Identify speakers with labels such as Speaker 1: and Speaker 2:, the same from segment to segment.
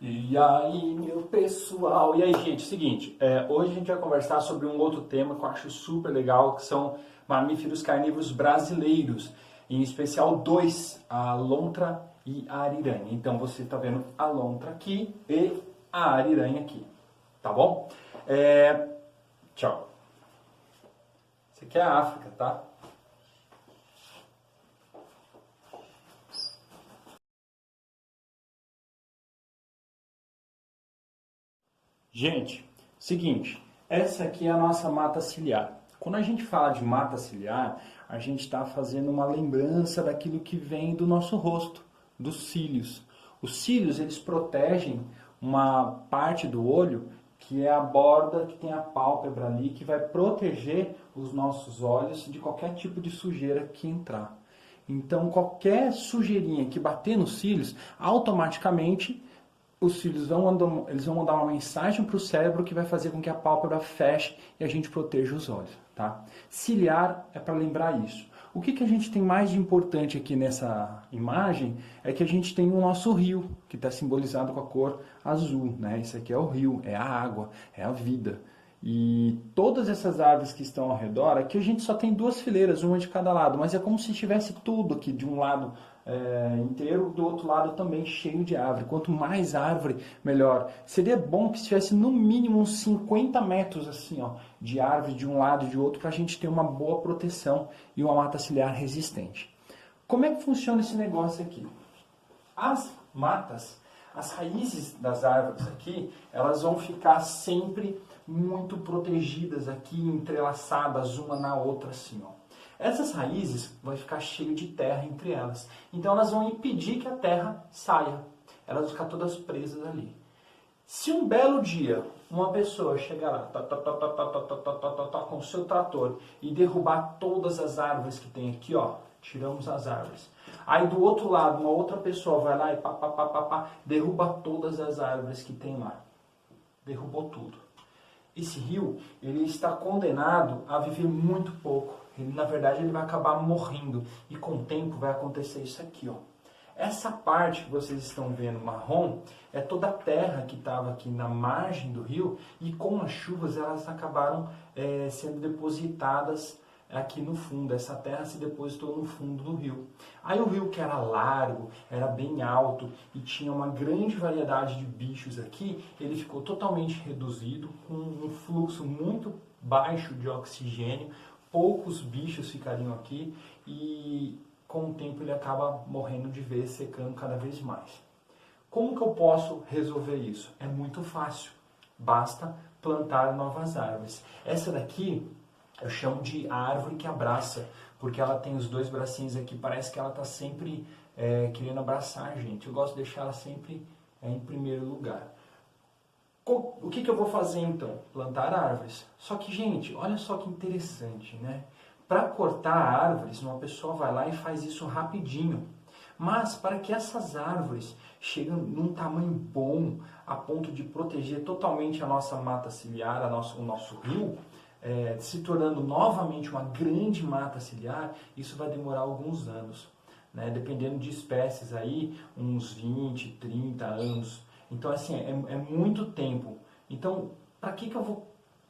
Speaker 1: E aí, meu pessoal? E aí, gente, seguinte, hoje a gente vai conversar sobre um outro tema que eu acho super legal, que são mamíferos carnívoros brasileiros, em especial dois, a lontra e a ariranha. Então você está vendo a lontra aqui e a ariranha aqui, tá bom? Tchau. Isso aqui é a África, tá? Gente, seguinte, essa aqui é a nossa mata ciliar. Quando a gente fala de mata ciliar, a gente está fazendo uma lembrança daquilo que vem do nosso rosto, dos cílios. Os cílios, eles protegem uma parte do olho, que é a borda que tem a pálpebra ali, que vai proteger os nossos olhos de qualquer tipo de sujeira que entrar. Então, qualquer sujeirinha que bater nos cílios, automaticamente os cílios eles vão mandar uma mensagem para o cérebro que vai fazer com que a pálpebra feche e a gente proteja os olhos, tá? Ciliar é para lembrar isso. O que a gente tem mais de importante aqui nessa imagem é que a gente tem o nosso rio, que está simbolizado com a cor azul, né? Isso aqui é o rio, é a água, é a vida. E todas essas árvores que estão ao redor, aqui a gente só tem duas fileiras, uma de cada lado, mas é como se tivesse tudo aqui, de um lado inteiro, do outro lado também cheio de árvore. Quanto mais árvore, melhor. Seria bom que tivesse no mínimo uns 50 metros assim, ó, de árvore de um lado e de outro, para a gente ter uma boa proteção e uma mata ciliar resistente. Como é que funciona esse negócio aqui? As matas, as raízes das árvores aqui, elas vão ficar sempre muito protegidas aqui, entrelaçadas uma na outra assim, ó. Essas raízes vão ficar cheio de terra entre elas. Então elas vão impedir que a terra saia. Elas vão ficar todas presas ali. Se um belo dia uma pessoa chegar lá com o seu trator e derrubar todas as árvores que tem aqui, ó, tiramos as árvores. Aí do outro lado, uma outra pessoa vai lá e derruba todas as árvores que tem lá. Derrubou tudo. Esse rio, ele está condenado a viver muito pouco. Ele, na verdade, ele vai acabar morrendo. E com o tempo vai acontecer isso aqui, ó. Essa parte que vocês estão vendo marrom é toda a terra que estava aqui na margem do rio e com as chuvas elas acabaram sendo depositadas aqui no fundo. Essa terra se depositou no fundo do rio. Aí o rio, que era largo, era bem alto e tinha uma grande variedade de bichos aqui, ele ficou totalmente reduzido, com um fluxo muito baixo de oxigênio, poucos bichos ficariam aqui e com o tempo ele acaba morrendo de vez, secando cada vez mais. Como que eu posso resolver isso? É muito fácil, basta plantar novas árvores. Essa daqui eu chamo de árvore que abraça, porque ela tem os dois bracinhos aqui, parece que ela está sempre querendo abraçar a gente. Eu gosto de deixar ela sempre em primeiro lugar. O que eu vou fazer então? Plantar árvores. Só que, gente, olha só que interessante, né? Para cortar árvores, uma pessoa vai lá e faz isso rapidinho. Mas para que essas árvores cheguem num tamanho bom, a ponto de proteger totalmente a nossa mata ciliar, o nosso rio, se tornando novamente uma grande mata ciliar, isso vai demorar alguns anos, né? Dependendo de espécies aí, uns 20, 30 anos. Então, assim, é muito tempo. Então, para que eu vou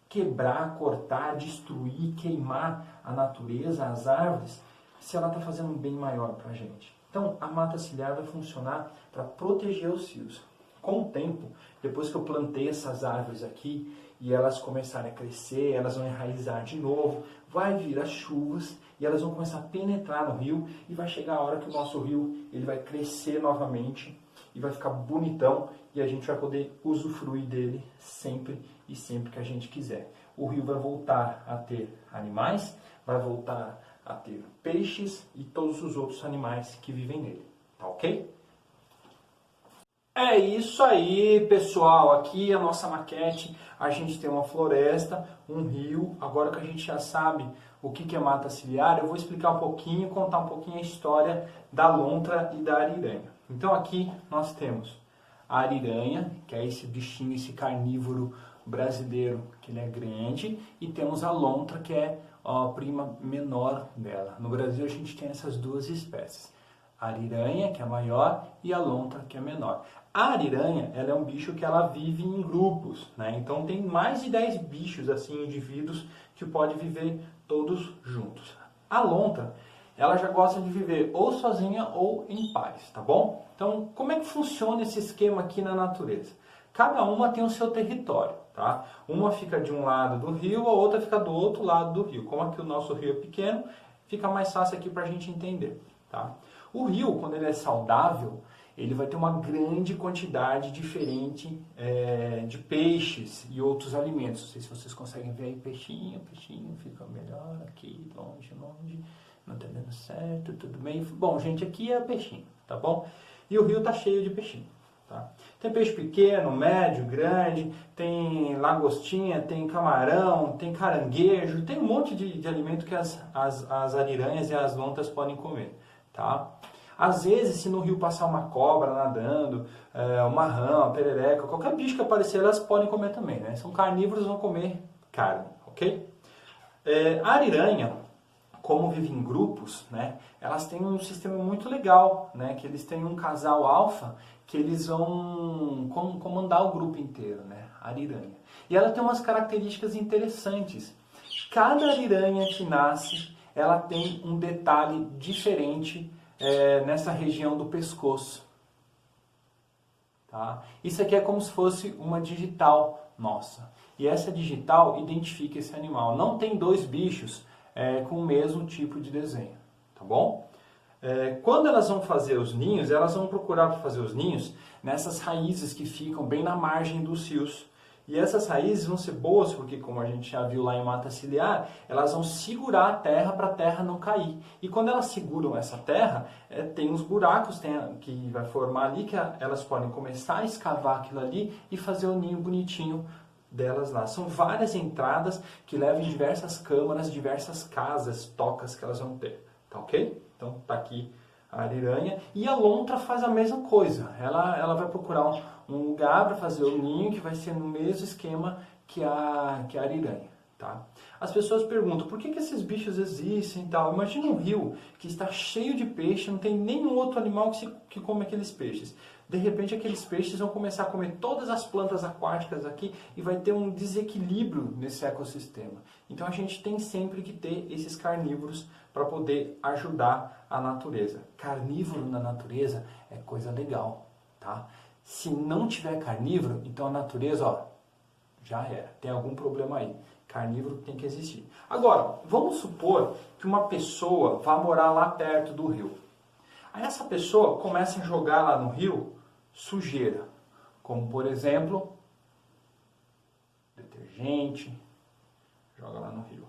Speaker 1: quebrar, cortar, destruir, queimar a natureza, as árvores, se ela está fazendo um bem maior para a gente? Então, a mata ciliar vai funcionar para proteger os fios. Com o tempo, depois que eu plantei essas árvores aqui e elas começarem a crescer, elas vão enraizar de novo, vai vir as chuvas e elas vão começar a penetrar no rio e vai chegar a hora que o nosso rio ele vai crescer novamente e vai ficar bonitão e a gente vai poder usufruir dele sempre e sempre que a gente quiser. O rio vai voltar a ter animais, vai voltar a ter peixes e todos os outros animais que vivem nele, tá ok? É isso aí, pessoal. Aqui a nossa maquete, a gente tem uma floresta, um rio. Agora que a gente já sabe o que é mata ciliar, eu vou explicar um pouquinho, contar um pouquinho a história da lontra e da ariranha. Então aqui nós temos a ariranha, que é esse bichinho, esse carnívoro brasileiro, que ele é grande, e temos a lontra, que é a prima menor dela. No Brasil a gente tem essas duas espécies. A ariranha, que é maior, e a lontra, que é menor. A ariranha, ela é um bicho que ela vive em grupos, né? Então tem mais de 10 bichos, assim, indivíduos, que podem viver todos juntos. A lontra, ela já gosta de viver ou sozinha ou em pares, tá bom? Então, como é que funciona esse esquema aqui na natureza? Cada uma tem o seu território, tá? Uma fica de um lado do rio, a outra fica do outro lado do rio. Como aqui o nosso rio é pequeno, fica mais fácil aqui para a gente entender, tá? O rio, quando ele é saudável, ele vai ter uma grande quantidade diferente de peixes e outros alimentos. Não sei se vocês conseguem ver aí, peixinho, fica melhor aqui, longe, não tá dando certo, tudo bem. Bom, gente, aqui é peixinho, tá bom? E o rio tá cheio de peixinho, tá? Tem peixe pequeno, médio, grande, tem lagostinha, tem camarão, tem caranguejo, tem um monte de alimento que as ariranhas e as lontras podem comer, tá? Às vezes, se no rio passar uma cobra nadando, uma rã, uma perereca, qualquer bicho que aparecer, elas podem comer também, né? São carnívoros, vão comer carne, ok? A ariranha, como vive em grupos, né? Elas têm um sistema muito legal, né? Que eles têm um casal alfa que eles vão comandar o grupo inteiro, né? A ariranha. E ela tem umas características interessantes. Cada ariranha que nasce, ela tem um detalhe diferente nessa região do pescoço. Tá? Isso aqui é como se fosse uma digital nossa. E essa digital identifica esse animal. Não tem dois bichos com o mesmo tipo de desenho. Tá bom? Quando elas vão fazer os ninhos, elas vão procurar para fazer os ninhos nessas raízes que ficam bem na margem dos rios. E essas raízes vão ser boas porque, como a gente já viu lá em mata ciliar, elas vão segurar a terra para a terra não cair. E quando elas seguram essa terra, tem uns buracos que vai formar ali, que elas podem começar a escavar aquilo ali e fazer o ninho bonitinho delas lá. São várias entradas que levam em diversas câmaras, diversas casas, tocas que elas vão ter. Tá ok? Então tá aqui a ariranha. E a lontra faz a mesma coisa. Ela vai procurar um lugar para fazer o ninho que vai ser no mesmo esquema que a ariranha. Tá? As pessoas perguntam, por que esses bichos existem e tal? Imagina um rio que está cheio de peixe, não tem nenhum outro animal que come aqueles peixes. De repente aqueles peixes vão começar a comer todas as plantas aquáticas aqui e vai ter um desequilíbrio nesse ecossistema. Então a gente tem sempre que ter esses carnívoros para poder ajudar a natureza. Carnívoro na natureza é coisa legal, tá? Se não tiver carnívoro, então a natureza, ó, já era, tem algum problema aí. Carnívoro tem que existir. Agora, vamos supor que uma pessoa vá morar lá perto do rio. Aí essa pessoa começa a jogar lá no rio sujeira, como por exemplo, detergente, joga lá no rio.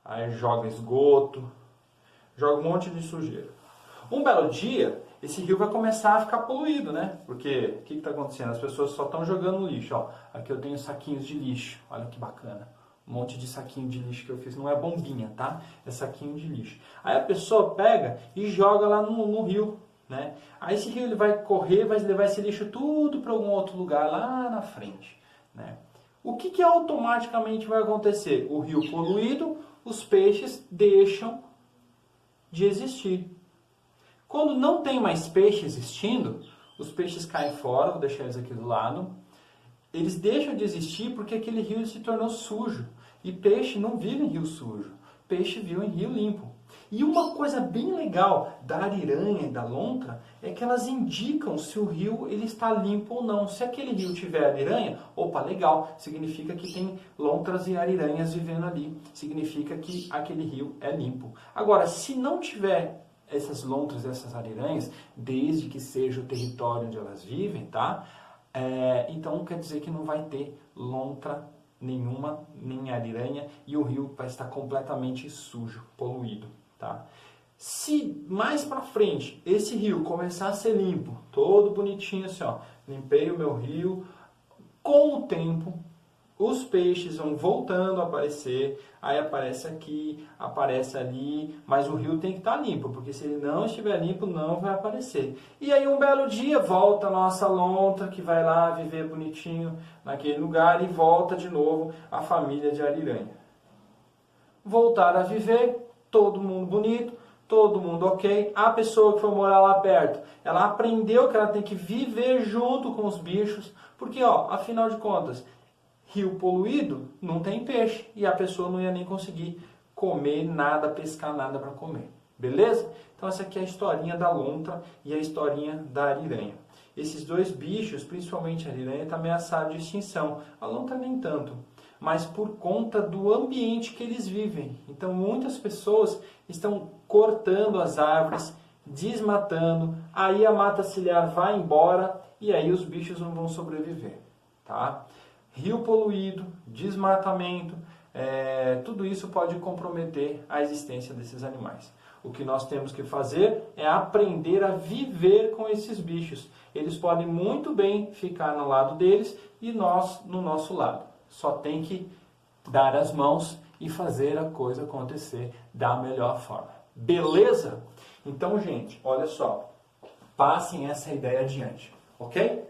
Speaker 1: Aí joga esgoto, joga um monte de sujeira. Um belo dia, esse rio vai começar a ficar poluído, né? Porque o que está acontecendo? As pessoas só estão jogando lixo. Ó, aqui eu tenho saquinhos de lixo, olha que bacana. Um monte de saquinho de lixo que eu fiz. Não é bombinha, tá? É saquinho de lixo. Aí a pessoa pega e joga lá no rio, né? Aí esse rio ele vai correr, vai levar esse lixo tudo para algum outro lugar lá na frente, né? O que automaticamente vai acontecer? O rio poluído, os peixes deixam de existir. Quando não tem mais peixe existindo, os peixes caem fora, vou deixar eles aqui do lado. Eles deixam de existir porque aquele rio se tornou sujo. E peixe não vive em rio sujo. Peixe vive em rio limpo. E uma coisa bem legal da ariranha e da lontra é que elas indicam se o rio ele está limpo ou não. Se aquele rio tiver ariranha, opa, legal, significa que tem lontras e ariranhas vivendo ali. Significa que aquele rio é limpo. Agora, se não tiver essas lontras, essas ariranhas, desde que seja o território onde elas vivem, tá? Então quer dizer que não vai ter lontra nenhuma, nem ariranha, e o rio vai estar completamente sujo, poluído, tá? Se mais pra frente esse rio começar a ser limpo, todo bonitinho assim, ó, limpei o meu rio, com o tempo os peixes vão voltando a aparecer, aí aparece aqui, aparece ali, mas o rio tem que estar limpo, porque se ele não estiver limpo, não vai aparecer. E aí um belo dia volta a nossa lontra, que vai lá viver bonitinho naquele lugar, e volta de novo a família de ariranha. Voltar a viver, todo mundo bonito, todo mundo ok. A pessoa que foi morar lá perto, ela aprendeu que ela tem que viver junto com os bichos, porque, ó, afinal de contas, rio poluído não tem peixe e a pessoa não ia nem conseguir comer nada, pescar nada para comer. Beleza? Então essa aqui é a historinha da lontra e a historinha da ariranha. Esses dois bichos, principalmente a ariranha, está ameaçado de extinção. A lontra nem tanto, mas por conta do ambiente que eles vivem. Então muitas pessoas estão cortando as árvores, desmatando, aí a mata ciliar vai embora e aí os bichos não vão sobreviver. Tá? Rio poluído, desmatamento, tudo isso pode comprometer a existência desses animais. O que nós temos que fazer é aprender a viver com esses bichos. Eles podem muito bem ficar no lado deles e nós no nosso lado. Só tem que dar as mãos e fazer a coisa acontecer da melhor forma. Beleza? Então, gente, olha só. Passem essa ideia adiante, ok?